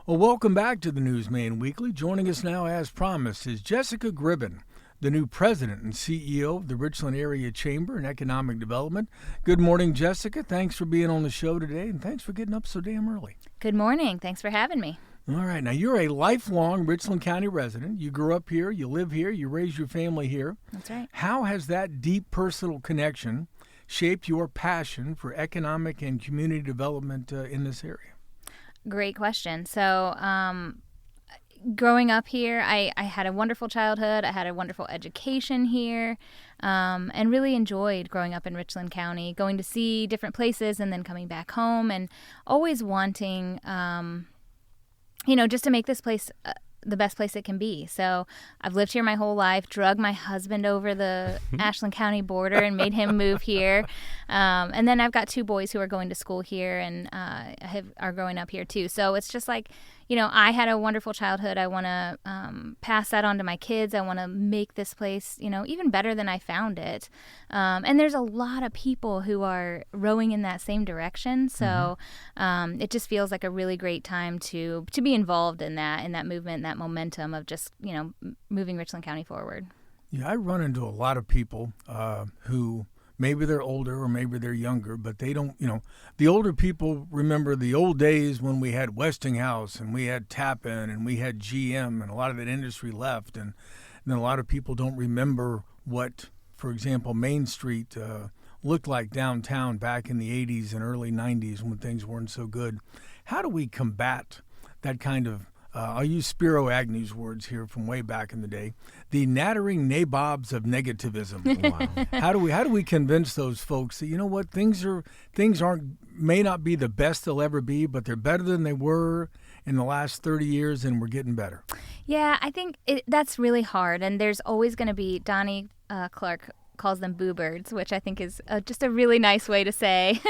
Well, welcome back to the Newsman Weekly. Joining us now, as promised, is Jessica Gribben, the new president and CEO of the Richland Area Chamber and Economic Development. Good morning, Jessica. Thanks for being on the show today, and thanks for getting up so damn early. Good morning. Thanks for having me. All right. Now, you're a lifelong Richland County resident. You grew up here, you live here, you raised your family here. That's right. How has that deep personal connection shaped your passion for economic and community development in this area? Great question. So, growing up here, I had a wonderful childhood. I had a wonderful education here, and really enjoyed growing up in Richland County, going to see different places and then coming back home, and always wanting, just to make this place the best place it can be. So I've lived here my whole life, drug my husband over the Ashland County border and made him move here. And then I've got two boys who are going to school here and are growing up here too. So it's just like, I had a wonderful childhood. I want to pass that on to my kids. I want to make this place, even better than I found it. And there's a lot of people who are rowing in that same direction. So it just feels like a really great time to be involved in that movement, that momentum of just, moving Richland County forward. Yeah, I run into a lot of people who maybe they're older or maybe they're younger, but they don't, the older people remember the old days when we had Westinghouse and we had Tappan and we had GM and a lot of that industry left. And then a lot of people don't remember what, for example, Main Street looked like downtown back in the 80s and early 90s when things weren't so good. How do we combat that kind of I'll use Spiro Agnew's words here from way back in the day, the nattering nabobs of negativism. Wow. How do we convince those folks that things may not be the best they'll ever be, but they're better than they were in the last 30 years, and we're getting better? Yeah, I think that's really hard, and there's always going to be Donnie Clark calls them boo birds, which I think is just a really nice way to say.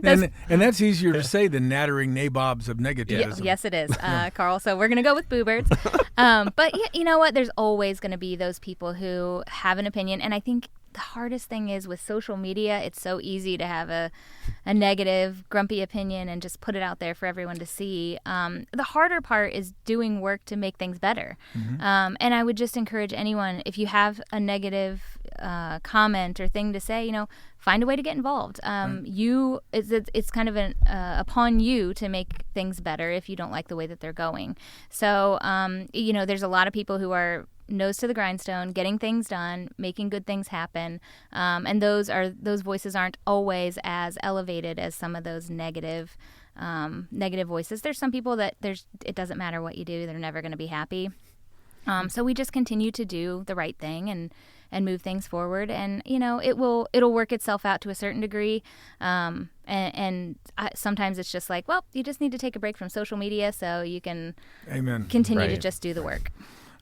and that's easier to say than nattering nabobs of negativism. Yes, it is, Carl. So we're going to go with boo birds. But you know what? There's always going to be those people who have an opinion. And I think the hardest thing is with social media, it's so easy to have a negative, grumpy opinion and just put it out there for everyone to see. The harder part is doing work to make things better. And I would just encourage anyone, if you have a negative comment or thing to say, find a way to get involved. It's kind of upon you to make things better if you don't like the way that they're going. So, there's a lot of people who are nose to the grindstone, getting things done, making good things happen, and those voices aren't always as elevated as some of those negative voices. There's some people that it doesn't matter what you do; they're never going to be happy. So we just continue to do the right thing and move things forward, and it'll work itself out to a certain degree. Sometimes it's just like, well, you just need to take a break from social media so you can continue to just do the work.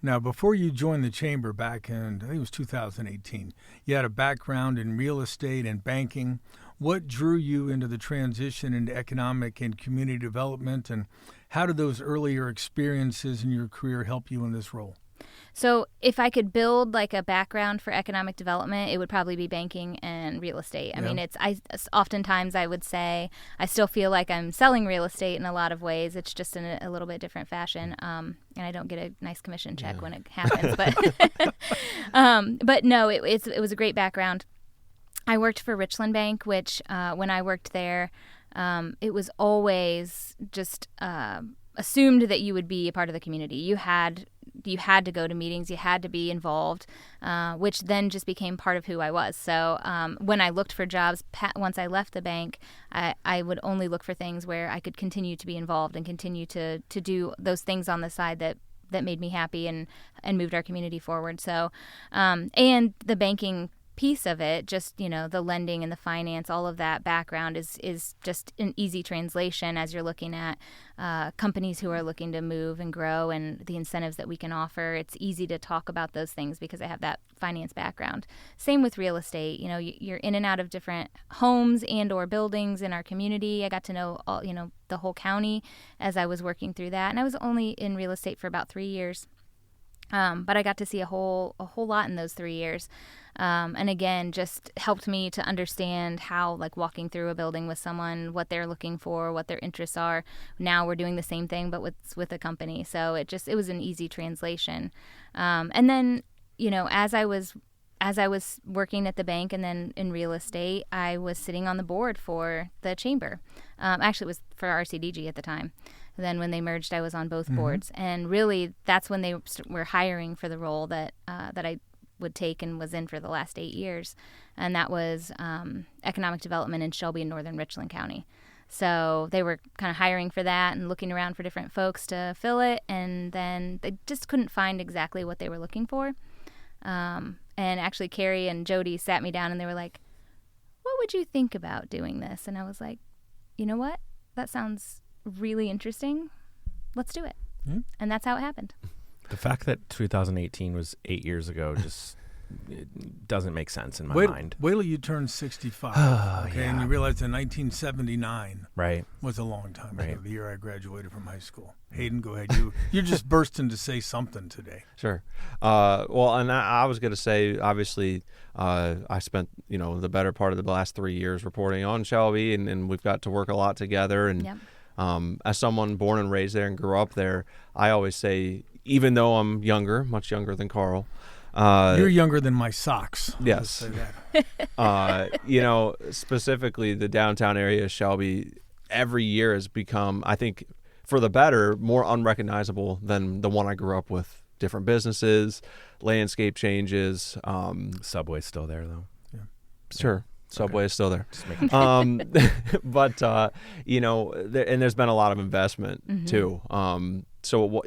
Now, before you joined the chamber back in, I think it was 2018, you had a background in real estate and banking. What drew you into the transition into economic and community development, and how did those earlier experiences in your career help you in this role? So if I could build like a background for economic development, it would probably be banking and real estate. I mean, oftentimes I would say I still feel like I'm selling real estate in a lot of ways. It's just in a little bit different fashion. And I don't get a nice commission check when it happens. But no, it was a great background. I worked for Richland Bank, which when I worked there, it was always just assumed that you would be a part of the community. You had to go to meetings, you had to be involved, which then just became part of who I was. So when I looked for jobs, once I left the bank, I would only look for things where I could continue to be involved and continue to do those things on the side that made me happy and moved our community forward. So, and the banking piece of it, just, the lending and the finance, all of that background is just an easy translation as you're looking at companies who are looking to move and grow and the incentives that we can offer. It's easy to talk about those things because I have that finance background. Same with real estate. You're in and out of different homes and or buildings in our community. I got to know all, the whole county as I was working through that. And I was only in real estate for about 3 years. But I got to see a whole lot in those 3 years. And again, just helped me to understand how, like, walking through a building with someone, what they're looking for, what their interests are. Now we're doing the same thing, but with a company. So it was an easy translation. And then, as I was working at the bank and then in real estate, I was sitting on the board for the chamber. Actually, it was for RCDG at the time. Then when they merged, I was on both boards. And really, that's when they were hiring for the role that I would take and was in for the last 8 years. And that was economic development in Shelby and northern Richland County. So they were kind of hiring for that and looking around for different folks to fill it. And then they just couldn't find exactly what they were looking for. And actually, Carrie and Jody sat me down and they were like, what would you think about doing this? And I was like, you know what? That sounds really interesting. Let's do it. Yeah. And that's how it happened. The fact that 2018 was 8 years ago just it doesn't make sense in my mind. Wait till you turn 65, okay, yeah. and you realize that 1979 Right. was a long time ago, Right. the year I graduated from high school. Hayden, go ahead. You're just bursting to say something today. Sure. Well, and I was going to say, obviously, I spent, the better part of the last 3 years reporting on Shelby, and we've got to work a lot together. And Yep. as someone born and raised there and grew up there, I always say, even though I'm younger, much younger than Carl. You're younger than my socks. I'll Yes. just say that. Specifically the downtown area of Shelby every year has become, I think, for the better, more unrecognizable than the one I grew up with. Different businesses, landscape changes. Subway's still there, though. Sure. Subway is still there. Just making But, and there's been a lot of investment too. So,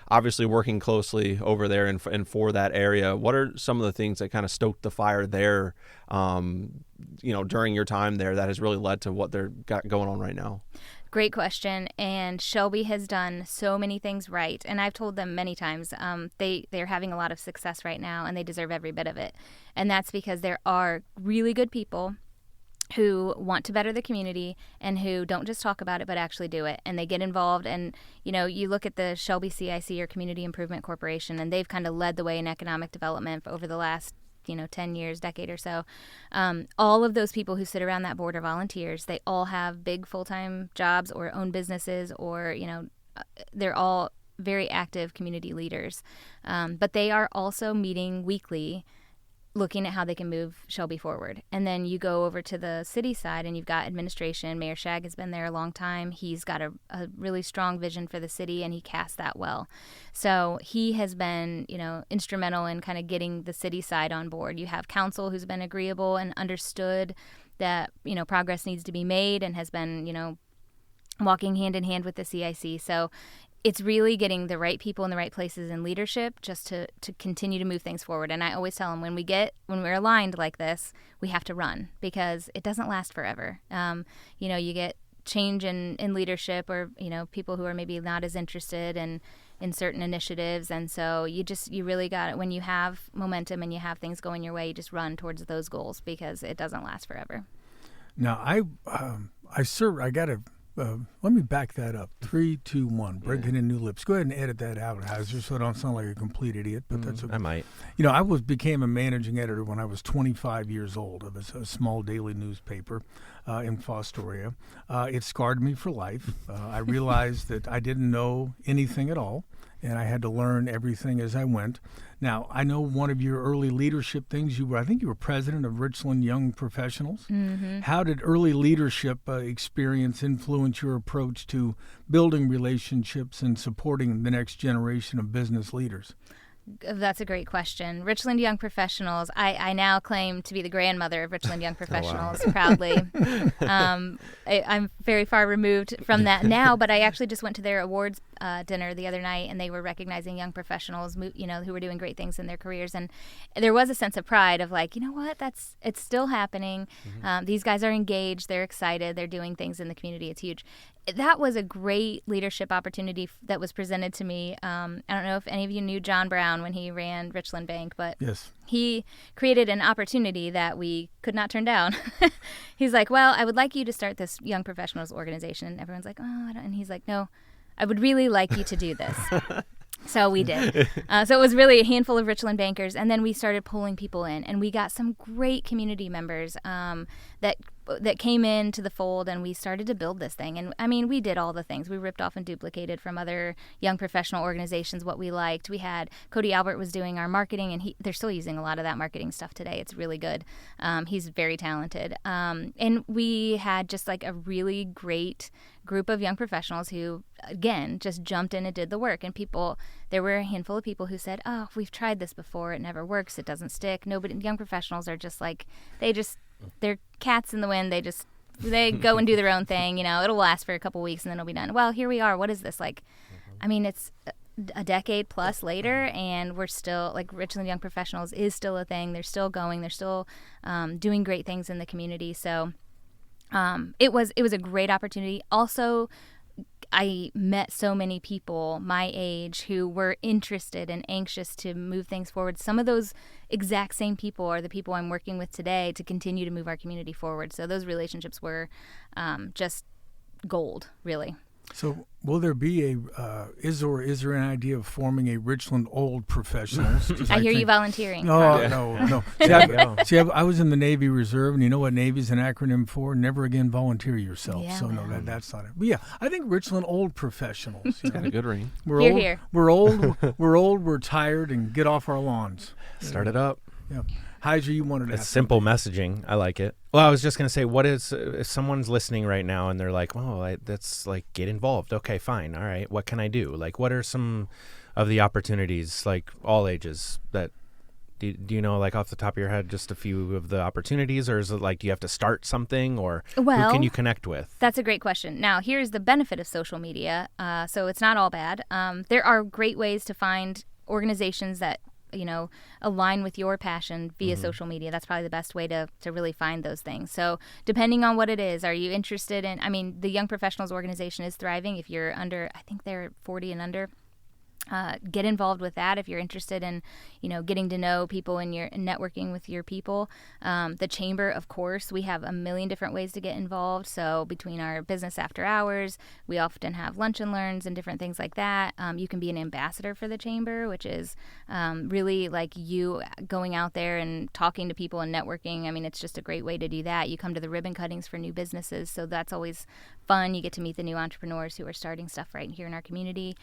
obviously working closely over there and for that area, what are some of the things that kind of stoked the fire there, during your time there that has really led to what they're got going on right now? Great question. And Shelby has done so many things right. And I've told them many times they're having a lot of success right now, and they deserve every bit of it. And that's because there are really good people who want to better the community and who don't just talk about it but actually do it, and they get involved. And you look at the Shelby CIC, or Community Improvement Corporation, and they've kind of led the way in economic development over the last 10 years, decade or so. All of those people who sit around that board are volunteers. They all have big full-time jobs or own businesses, or they're all very active community leaders, but they are also meeting weekly, looking at how they can move Shelby forward. And then you go over to the city side and you've got administration. Mayor Shag has been there a long time. He's got a really strong vision for the city, and he casts that well. So he has been, instrumental in kind of getting the city side on board. You have council who's been agreeable and understood that, progress needs to be made, and has been, walking hand in hand with the CIC. So it's really getting the right people in the right places in leadership just to continue to move things forward. And I always tell them, when we're aligned like this, we have to run, because it doesn't last forever. You get change in leadership, or, people who are maybe not as interested in certain initiatives. And so you really got it. When you have momentum and you have things going your way, you just run towards those goals, because it doesn't last forever. Now, I got to... let me back that up. 3, 2, 1. Breaking in new lips. Go ahead and edit that out, Heiser, so I don't sound like a complete idiot. But that's okay. I might. I became a managing editor when I was 25 years old of a small daily newspaper in Fostoria. It scarred me for life. I realized that I didn't know anything at all, and I had to learn everything as I went. Now, I know one of your early leadership things, I think you were president of Richland Young Professionals. Mm-hmm. How did early leadership experience influence your approach to building relationships and supporting the next generation of business leaders? That's a great question. Richland Young Professionals, I now claim to be the grandmother of Richland Young Professionals, proudly. I'm very far removed from that now, but I actually just went to their awards dinner the other night, and they were recognizing young professionals, who were doing great things in their careers. And there was a sense of pride of like, it's still happening. Mm-hmm. These guys are engaged. They're excited. They're doing things in the community. It's huge. That was a great leadership opportunity that was presented to me. I don't know if any of you knew John Brown when he ran Richland Bank, but yes, he created an opportunity that we could not turn down. He's like, well, I would like you to start this young professionals organization. And everyone's like, oh, I don't. And he's like, no, I would really like you to do this. So we did. So it was really a handful of Richland bankers, and then we started pulling people in, and we got some great community members that came into the fold, and we started to build this thing. And I mean, we did all the things. We ripped off and duplicated from other young professional organizations what we liked. We had Cody Albert was doing our marketing, and they're still using a lot of that marketing stuff today. It's really good. He's very talented. And we had just like a really great group of young professionals who, again, just jumped in and did the work. And there were a handful of people who said, oh, we've tried this before. It never works. It doesn't stick. Young professionals are just like, they're cats in the wind. They go and do their own thing. It'll last for a couple weeks and then it'll be done. Well, here we are. What is this like? I mean, it's a decade plus later, and we're still, like, Richland Young Professionals is still a thing. They're still going. They're still doing great things in the community. So it was a great opportunity. Also, I met so many people my age who were interested and anxious to move things forward. Some of those exact same people are the people I'm working with today to continue to move our community forward. So those relationships were just gold, really. So will there be is there an idea of forming a Richland Old Professionals? I hear you volunteering. No. See, I was in the Navy Reserve, and you know what Navy's an acronym for? Never again volunteer yourself. Yeah, so no, that's not it. But yeah, I think Richland Old Professionals. Got a good ring. We're Hear, old. hear. We're old. We're old. We're tired, and get off our lawns. Start it up. Yeah. Heiser, you wanted to It's ask simple messaging. I like it. Well, I was just going to say, what is, if someone's listening right now and they're like, oh, that's like, get involved. Okay, fine. All right. What can I do? Like, what are some of the opportunities, like all ages, that, do you know, like off the top of your head, just a few of the opportunities, or is it like, do you have to start something, or who can you connect with? That's a great question. Now, here's the benefit of social media. So it's not all bad. There are great ways to find organizations that align with your passion via social media. That's probably the best way to really find those things. So depending on what it is, are you interested in, the Young Professionals organization is thriving. If you're under, I think they're 40 and under, get involved with that if you're interested in, getting to know people and networking with your people. The chamber, of course, we have a million different ways to get involved. So between our business after hours, we often have lunch and learns and different things like that. You can be an ambassador for the chamber, which is really like you going out there and talking to people and networking. It's just a great way to do that. You come to the ribbon cuttings for new businesses, so that's always fun. You get to meet the new entrepreneurs who are starting stuff right here in our community.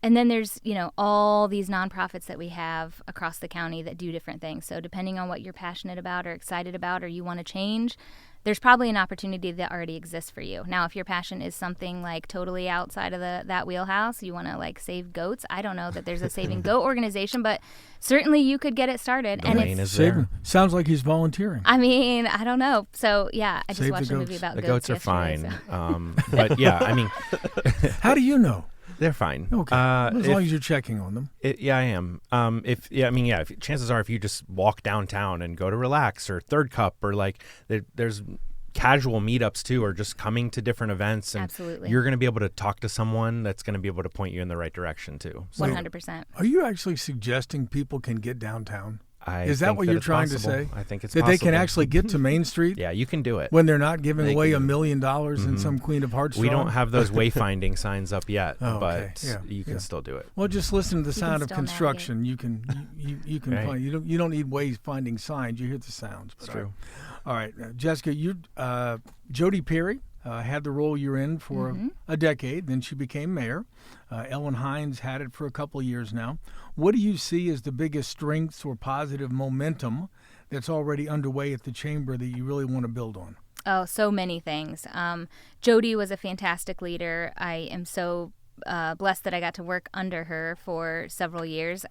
And then there's, all these nonprofits that we have across the county that do different things. So depending on what you're passionate about or excited about or you want to change, there's probably an opportunity that already exists for you. Now, if your passion is something like totally outside of that wheelhouse, you want to like save goats, I don't know that there's a saving goat organization, but certainly you could get it started. The lane is there. Sounds like he's volunteering. I don't know. So yeah, I just watched a movie about goats. The goats are yesterday, fine. so. But yeah, How do you know? they're fine. Okay, as long as you're checking on them. Yeah, I am. If chances are, if you just walk downtown and go to Relax or Third Cup, or like there's casual meetups too, or just coming to different events, and Absolutely. you're going to be able to talk to someone that's going to be able to point you in the right direction too. So 100%. Are you actually suggesting people can get downtown? Is that what you're trying to say? I think it's that possible. They can actually get to Main Street? Yeah, you can do it. When they're not giving away $1 million in some Queen of Hearts We song? don't have those wayfinding signs up yet, Oh, okay. but Yeah, you can still do it. Well, just listen to the sound of still construction. You can Right. find. You don't need wayfinding signs. You hear the sounds. It's true. All right, Jessica, Jody Perry had the role you're in for a decade. Then she became mayor. Ellen Hines had it for a couple of years now. What do you see as the biggest strengths or positive momentum that's already underway at the chamber that you really want to build on? Oh, so many things. Jody was a fantastic leader. I am so blessed that I got to work under her for several years.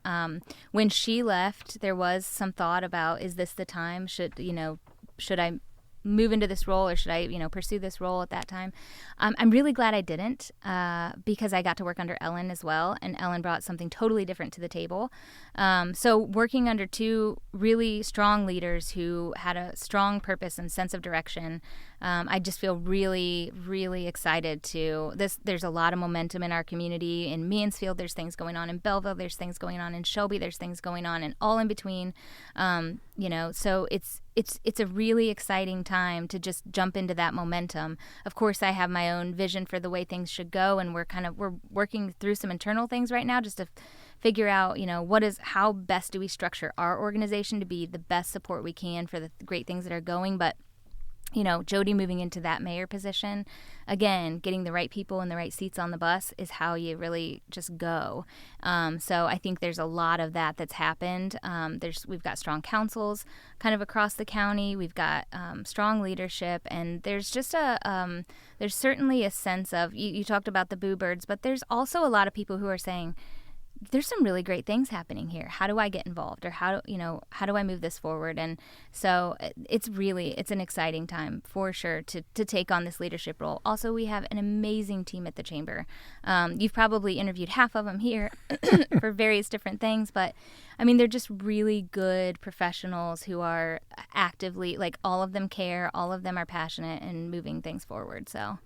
When she left, there was some thought about, is this the time? Should I move into this role, or should I, pursue this role at that time? I'm really glad I didn't, because I got to work under Ellen as well, and Ellen brought something totally different to the table. So working under two really strong leaders who had a strong purpose and sense of direction, I just feel really, really excited to this. There's a lot of momentum in our community. In Mansfield, there's things going on. In Belleville, there's things going on. In Shelby, there's things going on, and all in between. So it's a really exciting time to just jump into that momentum. Of course, I have my own vision for the way things should go, and we're working through some internal things right now just to figure out, how best do we structure our organization to be the best support we can for the great things that are going. But Jody moving into that mayor position, again, getting the right people in the right seats on the bus is how you really just go. So I think there's a lot of that's happened. We've got strong councils kind of across the county. We've got strong leadership, and there's just there's certainly a sense of, you talked about the boo birds, but there's also a lot of people who are saying, there's some really great things happening here. How do I get involved, or how do I move this forward? And so it's an exciting time for sure to take on this leadership role. Also, we have an amazing team at the chamber. You've probably interviewed half of them here for various different things, but they're just really good professionals who are actively, all of them care, all of them are passionate and moving things forward. So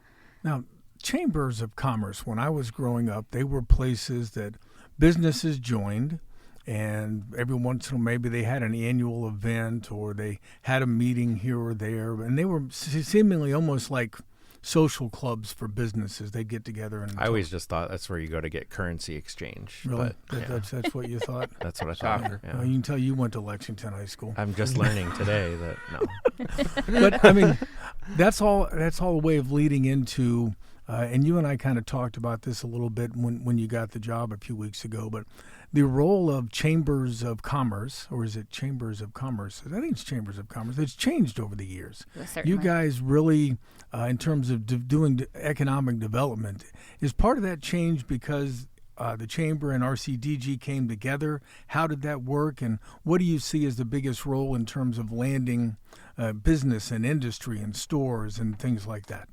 now, chambers of commerce, when I was growing up, they were places that businesses joined, and every once in a while maybe they had an annual event or they had a meeting here or there, and they were seemingly almost like social clubs for businesses. They get together and I always just thought that's where you go to get currency exchange. Really? But, That's what you thought? That's what I thought. Soccer. Yeah. Well, you can tell you went to Lexington High School. I'm just learning today that no. But that's all a way of leading into and you and I kind of talked about this a little bit when you got the job a few weeks ago, but the role of chambers of commerce, or is it chambers of commerce? I think it's chambers of commerce. It's changed over the years. Certainly. You guys really, in terms of doing economic development, is part of that change because the chamber and RCDG came together? How did that work, and what do you see as the biggest role in terms of landing business and industry and stores and things like that?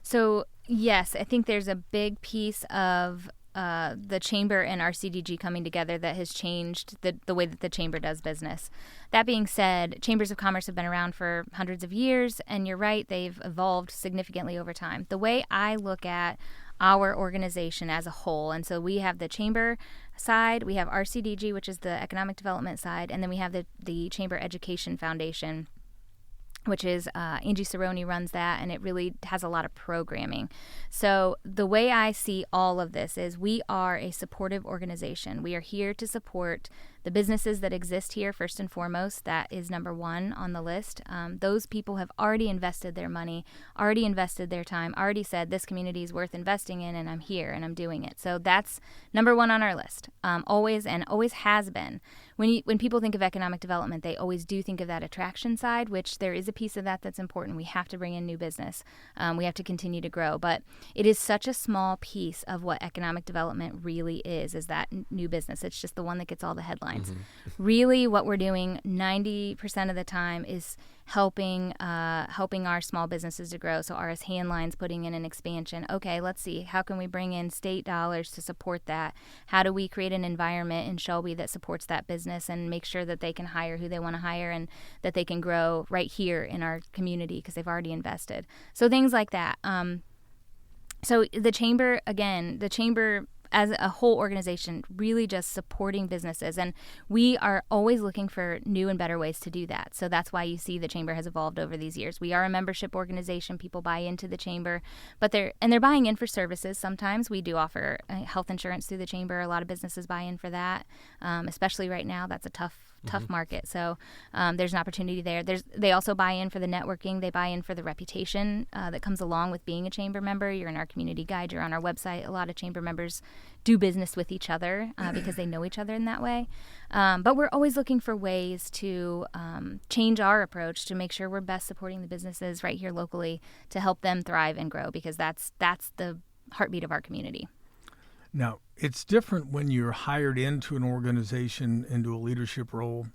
So, yes, I think there's a big piece of the chamber and RCDG coming together that has changed the way that the chamber does business. That being said, chambers of commerce have been around for hundreds of years, and you're right, they've evolved significantly over time. The way I look at our organization as a whole, and so we have the chamber side, we have RCDG, which is the economic development side, and then we have the Chamber Education Foundation, which is Angie Cerrone runs that, and it really has a lot of programming. So the way I see all of this is we are a supportive organization. We are here to support the businesses that exist here, first and foremost. That is number one on the list. Those people have already invested their money, already invested their time, already said this community is worth investing in, and I'm here and I'm doing it. So that's number one on our list, always has been. When people think of economic development, they always do think of that attraction side, which there is a piece of that that's important. We have to bring in new business. We have to continue to grow. But it is such a small piece of what economic development really is that new business. It's just the one that gets all the headlines. Mm-hmm. Really, what we're doing 90% of the time is helping our small businesses to grow. So RS Handlines putting in an expansion. Okay, let's see. How can we bring in state dollars to support that? How do we create an environment in Shelby that supports that business and make sure that they can hire who they want to hire and that they can grow right here in our community because they've already invested. So things like that. So the chamber as a whole organization, really just supporting businesses. And we are always looking for new and better ways to do that. So that's why you see the chamber has evolved over these years. We are a membership organization. People buy into the chamber, but they're buying in for services. Sometimes we do offer health insurance through the chamber. A lot of businesses buy in for that, especially right now. That's a tough market. So there's an opportunity there. They also buy in for the networking. They buy in for the reputation that comes along with being a chamber member. You're in our community guide. You're on our website. A lot of chamber members do business with each other because they know each other in that way. But we're always looking for ways to change our approach to make sure we're best supporting the businesses right here locally to help them thrive and grow, because that's the heartbeat of our community. Now, it's different when you're hired into an organization, into a leadership role.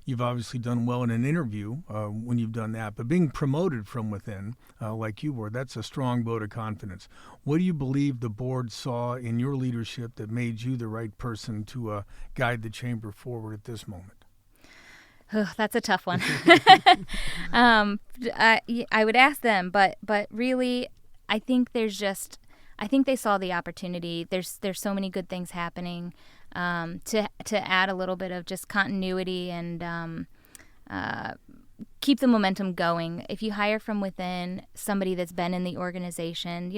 You've obviously done well in an interview when you've done that, but being promoted from within, like you were, that's a strong vote of confidence. What do you believe the board saw in your leadership that made you the right person to guide the chamber forward at this moment? That's a tough one. I would ask them, but really, I think I think they saw the opportunity. There's so many good things happening, to add a little bit of just continuity and keep the momentum going. If you hire from within somebody that's been in the organization,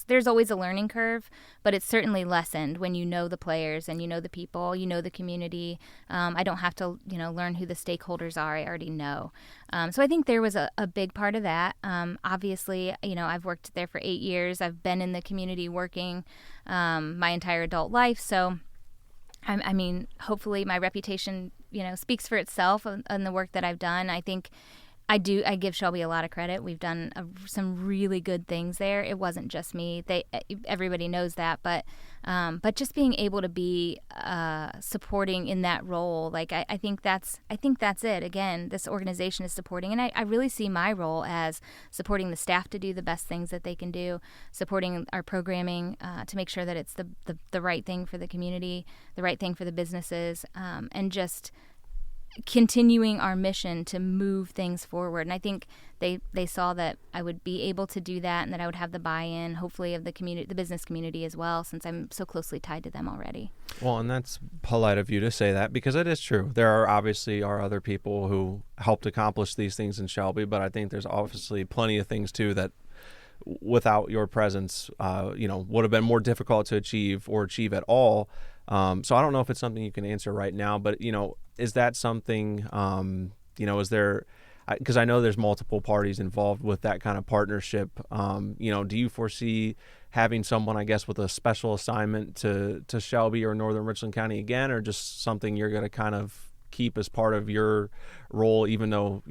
there's always a learning curve, but it's certainly lessened when you know the players and you know the people, you know the community. I don't have to, learn who the stakeholders are. I already know. So I think there was a big part of that. Obviously, I've worked there for 8 years. I've been in the community working my entire adult life. So, I mean, hopefully my reputation speaks for itself on the work that I've done. I think I give Shelby a lot of credit. We've done some really good things there. It wasn't just me. Everybody knows that, but just being able to be supporting in that role, like I think that's it. Again, this organization is supporting, and I really see my role as supporting the staff to do the best things that they can do, supporting our programming to make sure that it's the right thing for the community, the right thing for the businesses, and just continuing our mission to move things forward. And I think they saw that I would be able to do that, and that I would have the buy-in, hopefully, of the community, the business community as well, since I'm so closely tied to them already. Well, and that's polite of you to say that, because it is true. There are obviously other people who helped accomplish these things in Shelby, but I think there's obviously plenty of things too that without your presence, would have been more difficult to achieve at all. So I don't know if it's something you can answer right now, but is that something, is there, because I know there's multiple parties involved with that kind of partnership. Do you foresee having someone, I guess, with a special assignment to Shelby or Northern Richland County again, or just something you're going to kind of keep as part of your role, even though,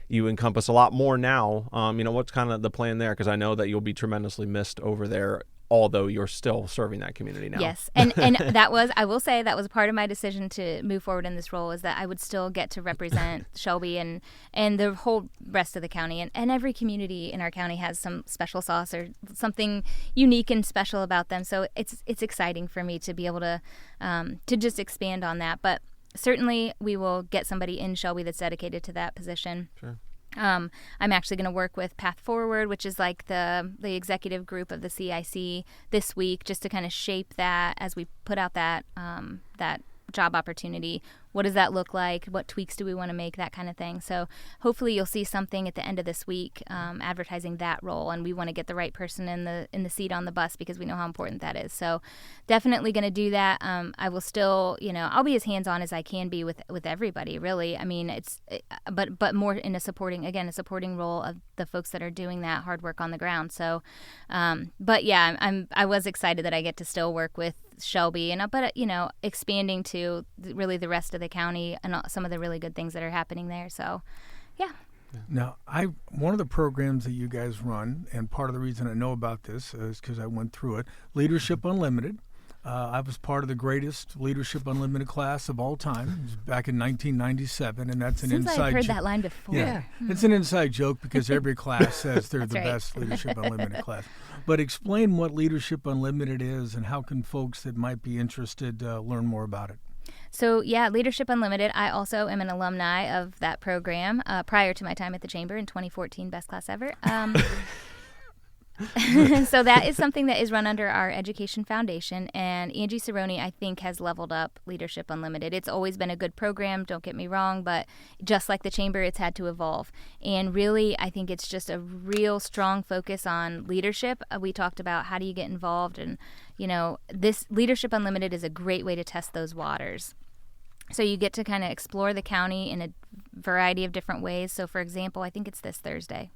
you encompass a lot more now? What's kind of the plan there? Because I know that you'll be tremendously missed over there, although you're still serving that community now. Yes, and I will say that was part of my decision to move forward in this role, is that I would still get to represent Shelby and the whole rest of the county, and every community in our county has some special sauce or something unique and special about them. So it's exciting for me to be able to just expand on that. But certainly we will get somebody in Shelby that's dedicated to that position. Sure. I'm actually going to work with Path Forward, which is like the executive group of the CIC this week, just to kind of shape that as we put out that job opportunity. What does that look like? What tweaks do we want to make? That kind of thing. So hopefully you'll see something at the end of this week advertising that role, and we want to get the right person in the seat on the bus, because we know how important that is. So definitely going to do that. I will still, I'll be as hands-on as I can be with everybody, really. I mean, but more in a supporting role of the folks that are doing that hard work on the ground. So, but yeah, I was excited that I get to still work with Shelby, but expanding to really the rest of the county and some of the really good things that are happening there. So, yeah. Now, one of the programs that you guys run, and part of the reason I know about this is because I went through it, Leadership Unlimited. I was part of the greatest Leadership Unlimited class of all time. It was back in 1997, and that's an Seems inside like I've heard joke. that line before. Yeah, it's an inside joke because every class says they're That's the right. best Leadership Unlimited class. But explain what Leadership Unlimited is, and how can folks that might be interested learn more about it? So, yeah, Leadership Unlimited. I also am an alumni of that program prior to my time at the Chamber in 2014, best class ever. So that is something that is run under our Education Foundation, and Angie Cerrone, I think, has leveled up Leadership Unlimited. It's always been a good program, don't get me wrong, but just like the Chamber, it's had to evolve. And really, I think it's just a real strong focus on leadership. We talked about how do you get involved, and, this Leadership Unlimited is a great way to test those waters. So you get to kind of explore the county in a variety of different ways. So, for example, I think it's this Thursday.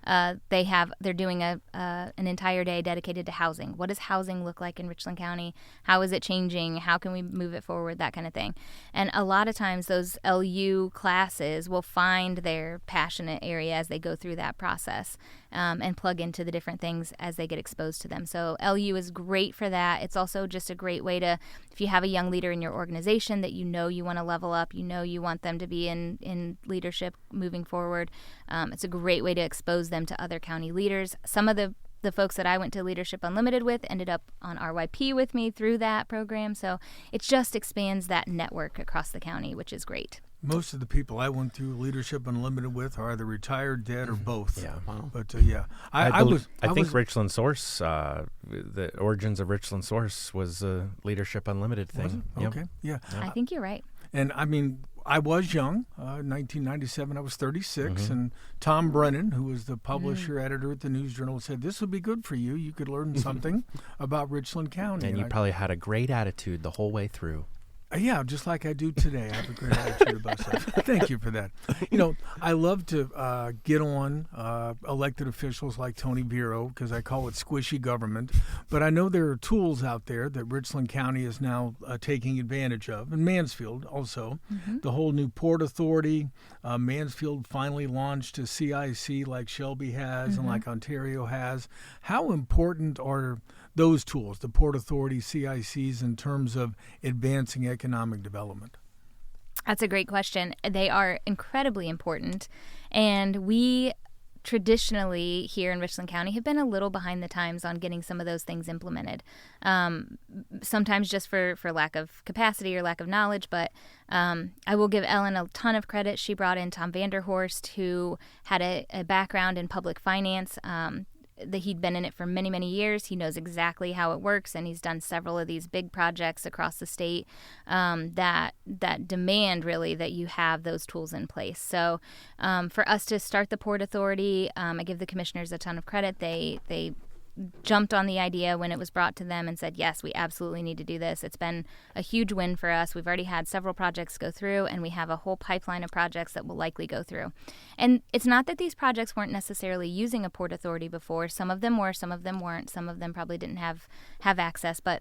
They're doing an entire day dedicated to housing. What does housing look like in Richland County? How is it changing? How can we move it forward? That kind of thing. And a lot of times those LU classes will find their passionate area as they go through that process, and plug into the different things as they get exposed to them. So LU is great for that. It's also just a great way to, if you have a young leader in your organization that you want to level up, you want them to be in leadership moving forward, it's a great way to expose them to other county leaders. Some of the folks that I went to Leadership Unlimited with ended up on RYP with me through that program. So it just expands that network across the county, which is great. Most of the people I went through Leadership Unlimited with are either retired, dead, or both. Yeah. Wow. But yeah, I think Richland Source, the origins of Richland Source was a Leadership Unlimited thing. Was it? Okay. Yeah. I think you're right. And I mean, I was young. 1997, I was 36, and Tom Brennan, who was the publisher editor at the News Journal, said this would be good for you. You could learn something about Richland County. And you probably had a great attitude the whole way through. Yeah, just like I do today. I have a great attitude about stuff. Thank you for that. You know, I love to get on elected officials like Tony Vero because I call it squishy government. But I know there are tools out there that Richland County is now taking advantage of, and Mansfield also. The whole new Port Authority. Mansfield finally launched a CIC like Shelby has and like Ontario has. How important are those tools, the Port Authority, CICs, in terms of advancing economic development? That's a great question. They are incredibly important. And we traditionally here in Richland County have been a little behind the times on getting some of those things implemented. Sometimes just for lack of capacity or lack of knowledge, but I will give Ellen a ton of credit. She brought in Tom Vanderhorst, who had a background in public finance. That he'd been in it for many, many years. He knows exactly how it works, and he's done several of these big projects across the state that demand really that you have those tools in place. So for us to start the Port Authority, I give the commissioners a ton of credit. They jumped on the idea when it was brought to them and said, yes, we absolutely need to do this. It's been a huge win for us. We've already had several projects go through, and we have a whole pipeline of projects that will likely go through. And it's not that these projects weren't necessarily using a Port Authority before. Some of them were, some of them weren't. Some of them probably didn't have access, but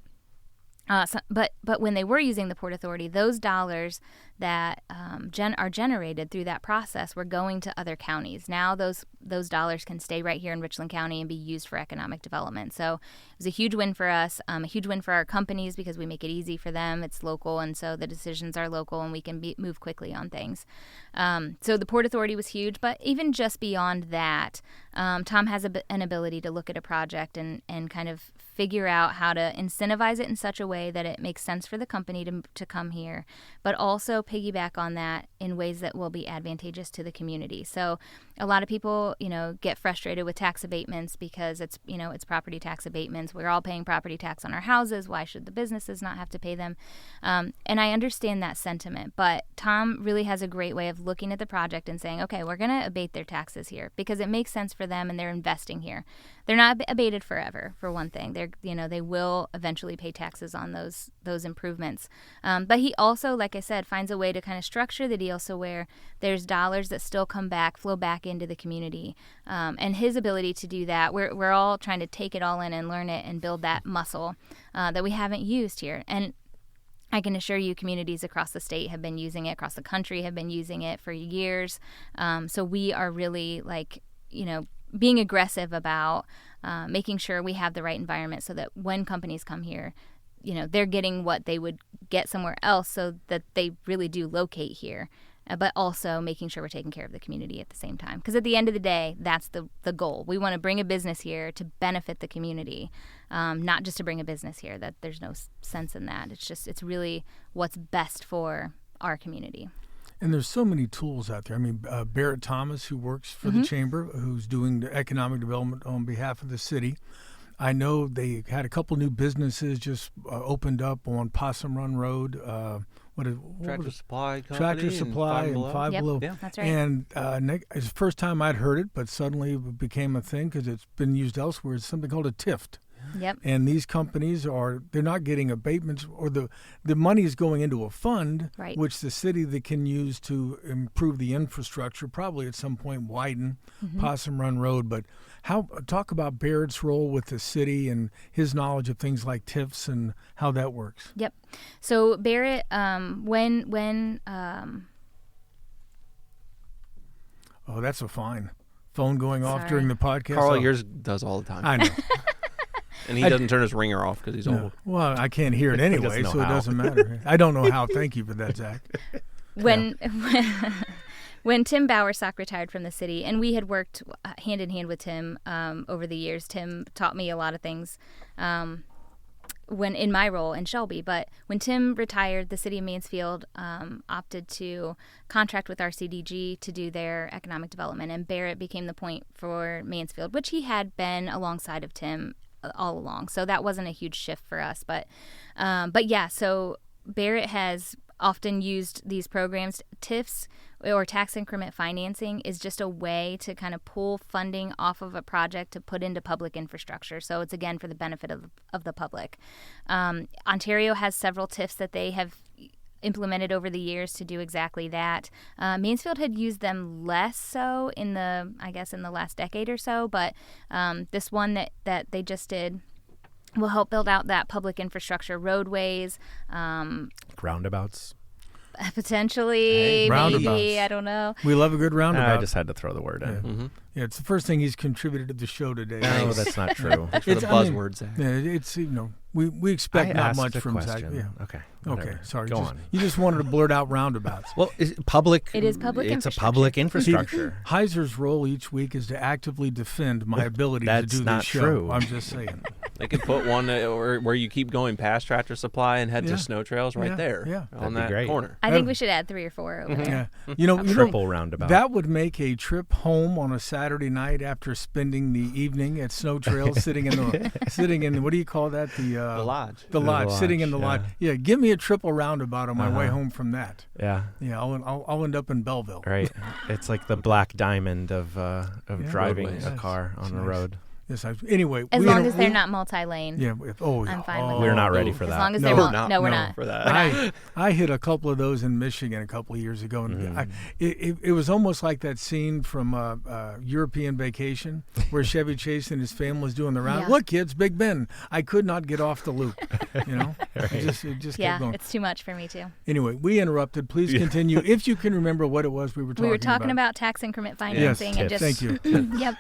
when they were using the Port Authority, those dollars that are generated through that process were going to other counties. Now those dollars can stay right here in Richland County and be used for economic development. So it was a huge win for us, a huge win for our companies because we make it easy for them. It's local, and so the decisions are local, and we can move quickly on things. So the Port Authority was huge, but even just beyond that, Tom has an ability to look at a project and kind of figure out how to incentivize it in such a way that it makes sense for the company to come here, but also piggyback on that in ways that will be advantageous to the community. So a lot of people, get frustrated with tax abatements because it's property tax abatements. We're all paying property tax on our houses. Why should the businesses not have to pay them? And I understand that sentiment, but Tom really has a great way of looking at the project and saying, okay, we're going to abate their taxes here because it makes sense for them and they're investing here. They're not abated forever, for one thing. They will eventually pay taxes on those improvements. But he also, like I said, finds a way to kind of structure the deal so where there's dollars that still flow back into the community. And his ability to do that, we're all trying to take it all in and learn it and build that muscle that we haven't used here. And I can assure you communities across the state have been using it, across the country have been using it for years. So we are really being aggressive about making sure we have the right environment so that when companies come here, they're getting what they would get somewhere else so that they really do locate here, but also making sure we're taking care of the community at the same time. Because at the end of the day, that's the goal. We want to bring a business here to benefit the community, not just to bring a business here. That there's no sense in that. It's really what's best for our community. And there's so many tools out there. I mean, Barrett Thomas, who works for the Chamber, who's doing the economic development on behalf of the city. I know they had a couple new businesses just opened up on Possum Run Road. Tractor Supply Company. Tractor Supply and Five Below. Yeah, that's right. And it's the first time I'd heard it, but suddenly it became a thing because it's been used elsewhere. It's something called a TIFT. Yep. And these companies they're not getting abatements, or the money is going into a fund, right, which the city that can use to improve the infrastructure, probably at some point widen Possum Run Road. But talk about Barrett's role with the city and his knowledge of things like TIFs and how that works. Yep. So Barrett, when oh, that's a fine phone going off Sorry. during the podcast. Carl, yours does all the time. I know. And he doesn't turn his ringer off because he's No. old. Well, I can't hear it anyway, know so it how. doesn't matter. I don't know how. Thank you for that, Zach. when Tim Bowersock retired from the city, and we had worked hand in hand with Tim over the years. Tim taught me a lot of things. when in my role in Shelby. But when Tim retired, the city of Mansfield opted to contract with our CDG to do their economic development, and Barrett became the point for Mansfield, which he had been alongside of Tim all along. So that wasn't a huge shift for us. But yeah, so Barrett has often used these programs. TIFs, or tax increment financing, is just a way to kind of pull funding off of a project to put into public infrastructure. So it's, again, for the benefit of the public. Ontario has several TIFs that they have implemented over the years to do exactly that. Mansfield had used them less so in the last decade or so, but this one that they just did will help build out that public infrastructure, roadways, Roundabouts. Potentially, roundabouts. maybe, I don't know. We love a good roundabout. I just had to throw the word in. Mm-hmm. Yeah, it's the first thing he's contributed to the show today. No, that's not true. Thanks for the buzzwords, Zach. Yeah, it's, we expect I not asked much a from Zach. question. Yeah. Okay. Okay, whatever. sorry. Go on. You just wanted to blurt out roundabouts. Well, it is public It's a public infrastructure. Heiser's role each week is to actively defend my ability to That's do not this show. true. I'm just saying. They could put one where you keep going past Tractor Supply and head Yeah. to Snow Trails right Yeah, there yeah. on That'd be that great. corner. I think we should add 3 or 4 over there. Yeah. You know, Triple roundabout. that would make a trip home on a Saturday night after spending the evening at Snow Trails, sitting in the what do you call that? The lodge. The lodge, lodge, sitting in the lodge. Yeah, give me a triple roundabout on my way home from that. Yeah. Yeah, I'll end up in Belleville. Right. It's like the black diamond of driving roadways. a car on the road. Yes, anyway. As long as they're not multi-lane. Yeah. Oh, yeah. I'm fine with We're that. not ready for As that. long as No, they're we're no, we're not. for that. I hit a couple of those in Michigan a couple of years ago, and it was almost like that scene from European Vacation where Chevy Chase and his family was doing the round. Yeah. Look, kids, Big Ben. I could not get off the loop. It just Yeah, kept going. it's too much for me too. Anyway, we interrupted. Please continue if you can remember what it was we were talking about. We were talking about tax increment Yes, financing and just thank you. yep.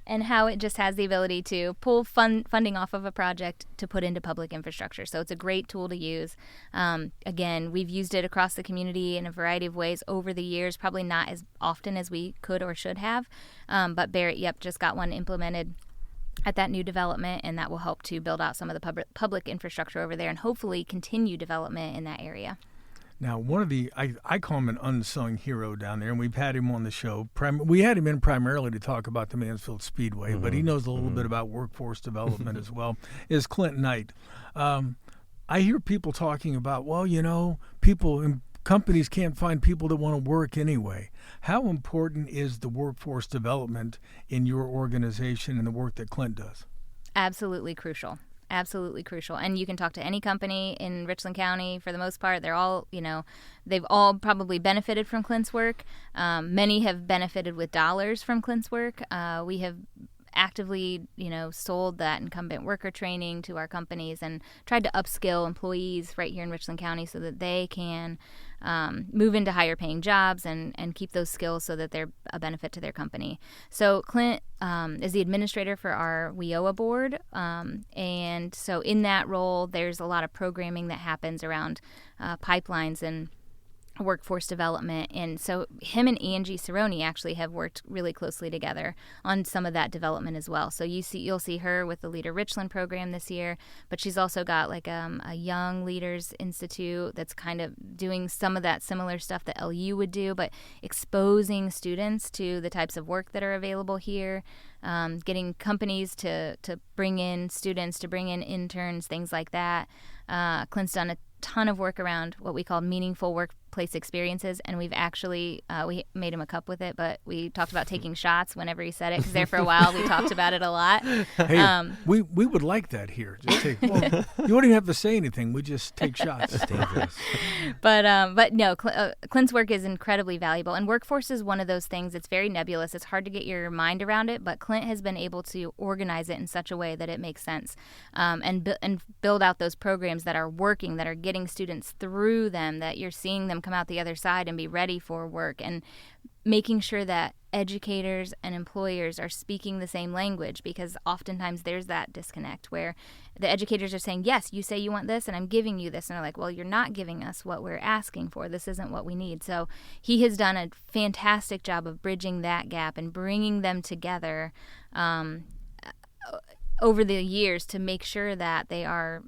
And how it just has the ability to pull funding off of a project to put into public infrastructure. So it's a great tool to use. Again, we've used it across the community in a variety of ways over the years, probably not as often as we could or should have. But Barrett, just got one implemented at that new development, and that will help to build out some of the public infrastructure over there and hopefully continue development in that area. Now, one of the, I call him an unsung hero down there, and we've had him on the show. We had him in primarily to talk about the Mansfield Speedway, but he knows a little bit about workforce development as well, is Clint Knight. I hear people talking about, well, people and companies can't find people that want to work anyway. How important is the workforce development in your organization and the work that Clint does? Absolutely crucial. Absolutely crucial. And you can talk to any company in Richland County. For the most part, they're all, they've all probably benefited from Clint's work. Many have benefited with dollars from Clint's work. We have actively, sold that incumbent worker training to our companies and tried to upskill employees right here in Richland County so that they can move into higher paying jobs and keep those skills so that they're a benefit to their company. So Clint is the administrator for our WIOA board. And so in that role, there's a lot of programming that happens around pipelines and workforce development. And so him and Angie Cerrone actually have worked really closely together on some of that development as well. So you'll see her with the Leader Richland program this year, but she's also got like a Young Leaders Institute that's kind of doing some of that similar stuff that LU would do, but exposing students to the types of work that are available here, getting companies to bring in students, to bring in interns, things like that. Clint's done a ton of work around what we call meaningful workplace experiences, and we've actually we made him a cup with it, but we talked about taking shots whenever he said it, because there for a while we talked about it a lot. Hey, we would like that here. Just take. Well, you wouldn't even have to say anything. We just take shots. It's dangerous. But no, Clint's work is incredibly valuable, and workforce is one of those things. It's very nebulous. It's hard to get your mind around it, but Clint has been able to organize it in such a way that it makes sense, and build out those programs that are working, that are getting students through them, that you're seeing them come out the other side and be ready for work, and making sure that educators and employers are speaking the same language, because oftentimes there's that disconnect where the educators are saying, yes, you say you want this and I'm giving you this, and they're like, well, you're not giving us what we're asking for. This isn't what we need. So he has done a fantastic job of bridging that gap and bringing them together over the years to make sure that they're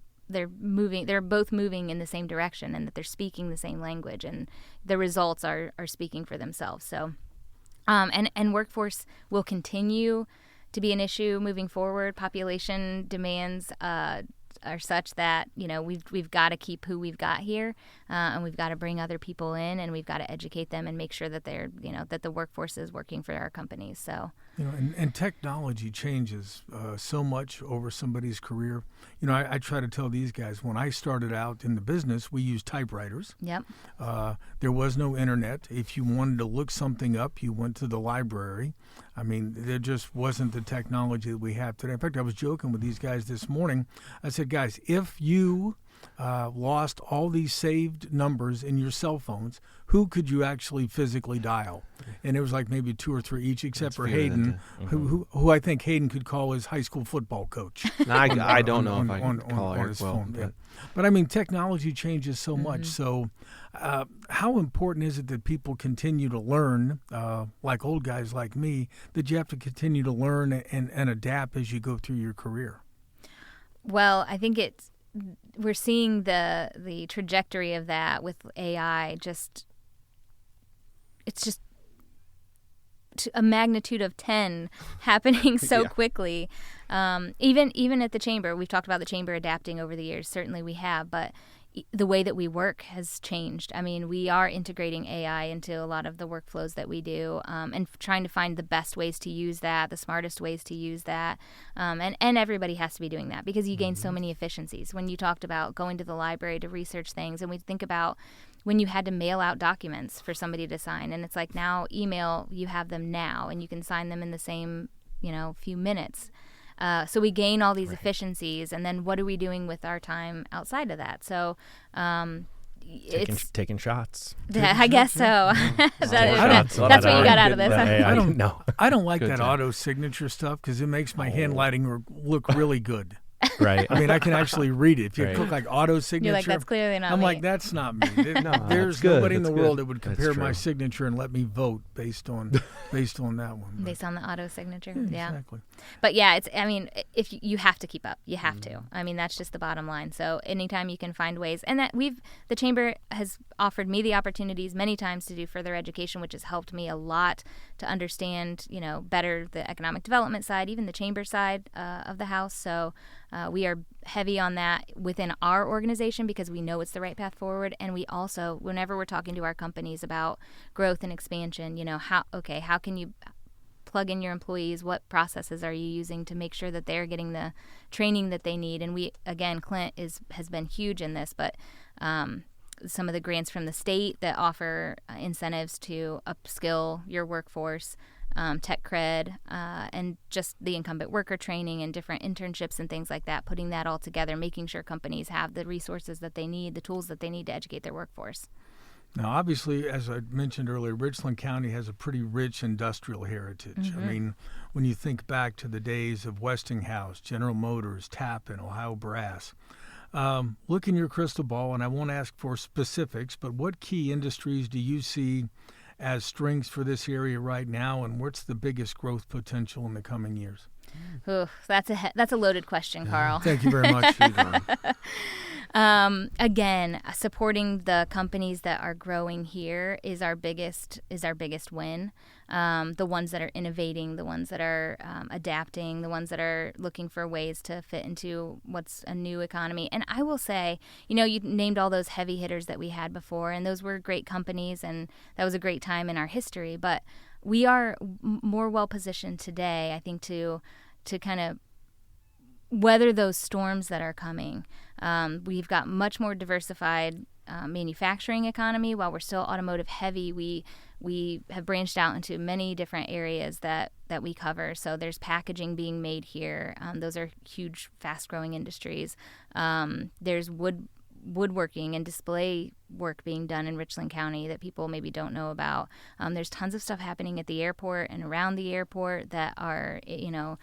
both moving in the same direction, and that they're speaking the same language, and the results are speaking for themselves. So, and workforce will continue to be an issue moving forward. Population demands are such that, you know, we've got to keep who we've got here, and we've got to bring other people in, and we've got to educate them and make sure that they're, you know, that the workforce is working for our companies. So, you know, and technology changes so much over somebody's career. You know, I try to tell these guys, when I started out in the business, we used typewriters. Yep. There was no internet. If you wanted to look something up, you went to the library. I mean, there just wasn't the technology that we have today. In fact, I was joking with these guys this morning. I said, guys, if you lost all these saved numbers in your cell phones, who could you actually physically dial? And it was like maybe 2 or 3 each, except for Hayden, who I think Hayden could call his high school football coach. I don't know if I can call on Eric his well. phone. Yeah. But I mean, technology changes so much. So how important is it that people continue to learn, like old guys like me, that you have to continue to learn and adapt as you go through your career? Well, I think we're seeing the trajectory of that with AI. It's just a magnitude of 10 happening so quickly. Even at the chamber, we've talked about the chamber adapting over the years. Certainly we have, but the way that we work has changed. I mean, we are integrating AI into a lot of the workflows that we do, and trying to find the best ways to use that, the smartest ways to use that. And everybody has to be doing that, because you gain so many efficiencies. When you talked about going to the library to research things, and we think about when you had to mail out documents for somebody to sign, and it's like now email, you have them now, and you can sign them in the same, you know, few minutes. So we gain all these efficiencies, and then what are we doing with our time outside of that? So taking shots. I guess so. That's what you got out of this. I don't like that auto signature stuff, because it makes my handwriting look really good. Right. I mean, I can actually read it. If you click like auto signature, you're like, that's clearly not I'm me. like, that's not me. There's good. nobody in the That's world good. that would compare my signature and let me vote based on that one. Based on the auto signature. Yeah. Exactly. But yeah, I mean, if you have to keep up, you have to. I mean, that's just the bottom line. So anytime you can find ways, and that the chamber has offered me the opportunities many times to do further education, which has helped me a lot to understand, you know, better the economic development side, even the chamber side of the house. So we are heavy on that within our organization, because we know it's the right path forward. And we also, whenever we're talking to our companies about growth and expansion, you know, how can you plug in your employees? What processes are you using to make sure that they're getting the training that they need? And we, again, Clint has been huge in this, but some of the grants from the state that offer incentives to upskill your workforce, tech cred, and just the incumbent worker training and different internships and things like that, putting that all together, making sure companies have the resources that they need, the tools that they need to educate their workforce. Now, obviously, as I mentioned earlier, Richland County has a pretty rich industrial heritage. I mean, when you think back to the days of Westinghouse, General Motors, Tappan, Ohio Brass, look in your crystal ball, and I won't ask for specifics, but what key industries do you see as strengths for this area right now, and what's the biggest growth potential in the coming years? Ooh, that's a loaded question, Carl. Thank you very much. Again, supporting the companies that are growing here is our biggest win. The ones that are innovating, the ones that are adapting, the ones that are looking for ways to fit into what's a new economy. And I will say, you know, you named all those heavy hitters that we had before, and those were great companies, and that was a great time in our history. But we are more well positioned today, I think, to kind of weather those storms that are coming. We've got much more diversified manufacturing economy. While we're still automotive heavy, we have branched out into many different areas that we cover. So there's packaging being made here. Those are huge, fast-growing industries. There's woodworking and display work being done in Richland County that people maybe don't know about. There's tons of stuff happening at the airport and around the airport that are, you know,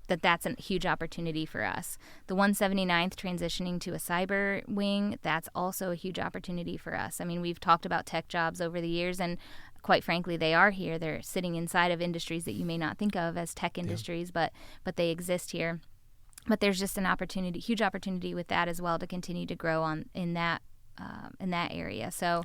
that's a huge opportunity for us. The 179th transitioning to a cyber wing, that's also a huge opportunity for us. I mean, we've talked about tech jobs over the years, and quite frankly, they are here. They're sitting inside of industries that you may not think of as tech industries, but they exist here. But there's just an opportunity, huge opportunity with that as well, to continue to grow in that area. So,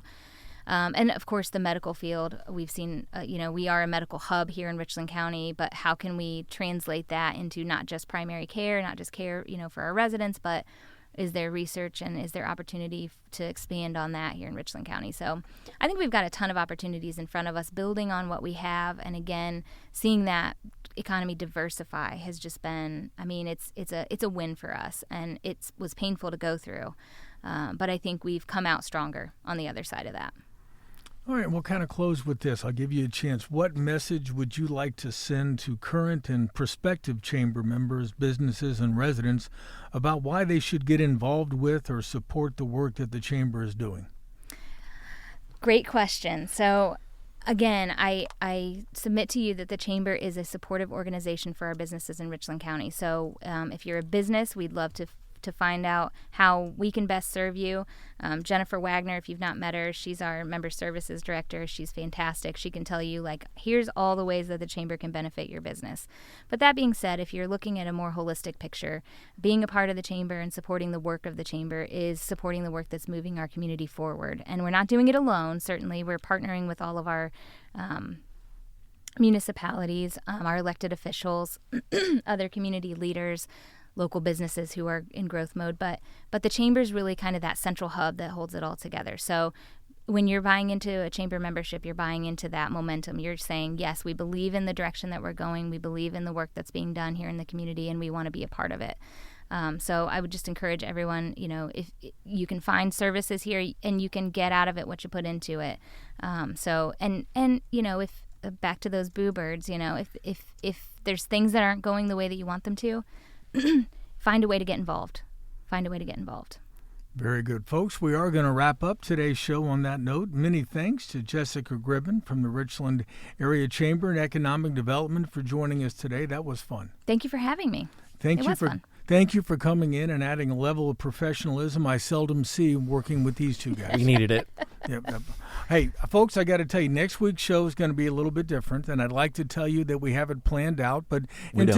and of course, the medical field, we've seen, we are a medical hub here in Richland County, but how can we translate that into not just primary care, not just care, for our residents, but is there research and is there opportunity to expand on that here in Richland County? So I think we've got a ton of opportunities in front of us, building on what we have. And again, seeing that economy diversify has just been, it's a win for us, and it was painful to go through. But I think we've come out stronger on the other side of that. All right, we'll kind of close with this. I'll give you a chance. What message would you like to send to current and prospective chamber members, businesses, and residents about why they should get involved with or support the work that the chamber is doing? Great question. So, again, I submit to you that the chamber is a supportive organization for our businesses in Richland County. So if you're a business, we'd love to find out how we can best serve you. Jennifer Wagner, if you've not met her, she's our member services director. She's fantastic. She can tell you, here's all the ways that the chamber can benefit your business. But that being said, if you're looking at a more holistic picture, being a part of the chamber and supporting the work of the chamber is supporting the work that's moving our community forward. And we're not doing it alone. Certainly, we're partnering with all of our municipalities, our elected officials, other community leaders, local businesses who are in growth mode, but the chamber is really kind of that central hub that holds it all together. So when you're buying into a chamber membership, you're buying into that momentum. You're saying, yes, we believe in the direction that we're going. We believe in the work that's being done here in the community, and we want to be a part of it. So I would just encourage everyone, if you can find services here and you can get out of it what you put into it. If back to those boo birds, if there's things that aren't going the way that you want them to, find a way to get involved. Very good, folks. We are going to wrap up today's show on that note. Many thanks to Jessica Gribben from the Richland Area Chamber and Economic Development for joining us today. That was fun. Thank you for having me. Thank you for coming in and adding a level of professionalism I seldom see working with these two guys. You needed it. Yep. Hey, folks, I got to tell you, next week's show is going to be a little bit different, and I'd like to tell you that we have it planned out. But in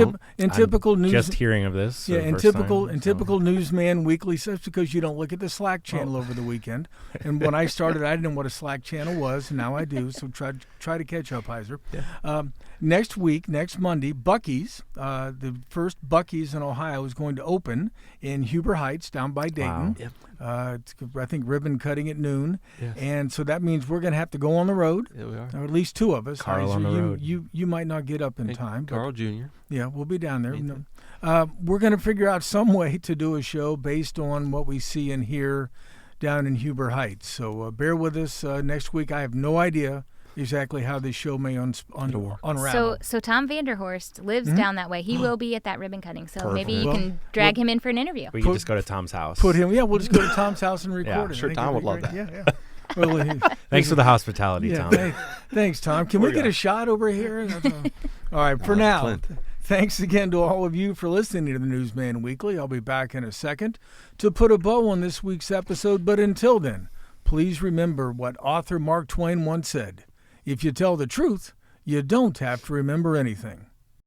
typical news, just hearing of this, in typical Newsman Weekly, that's because you don't look at the Slack channel over the weekend. And when I started, I didn't know what a Slack channel was, and now I do. So try to catch up, Heiser. Yeah. Next week, next Monday, Buc-ee's, the first Buc-ee's in Ohio, is going to open in Huber Heights, down by Dayton. Wow. Yep. I think ribbon cutting at noon. Yes. And so that means we're going to have to go on the road. Yeah, we are. Or at least two of us. Carl on the road. You might not get up in time. Carl Jr. Yeah, we'll be down there. We're going to figure out some way to do a show based on what we see and hear down in Huber Heights. So bear with us next week. I have no idea exactly how this show may unravel. So Tom Vanderhorst lives down that way. He will be at that ribbon cutting. So maybe you can drag him in for an interview. We can just go to Tom's house. We'll just go to Tom's house and record it. Sure, Tom would love that. Yeah. Well, thanks for the hospitality, Tom. Thanks, Tom. Can we get a shot over here? All right, for now. Clint. Thanks again to all of you for listening to the Newsman Weekly. I'll be back in a second to put a bow on this week's episode. But until then, please remember what author Mark Twain once said. If you tell the truth, you don't have to remember anything.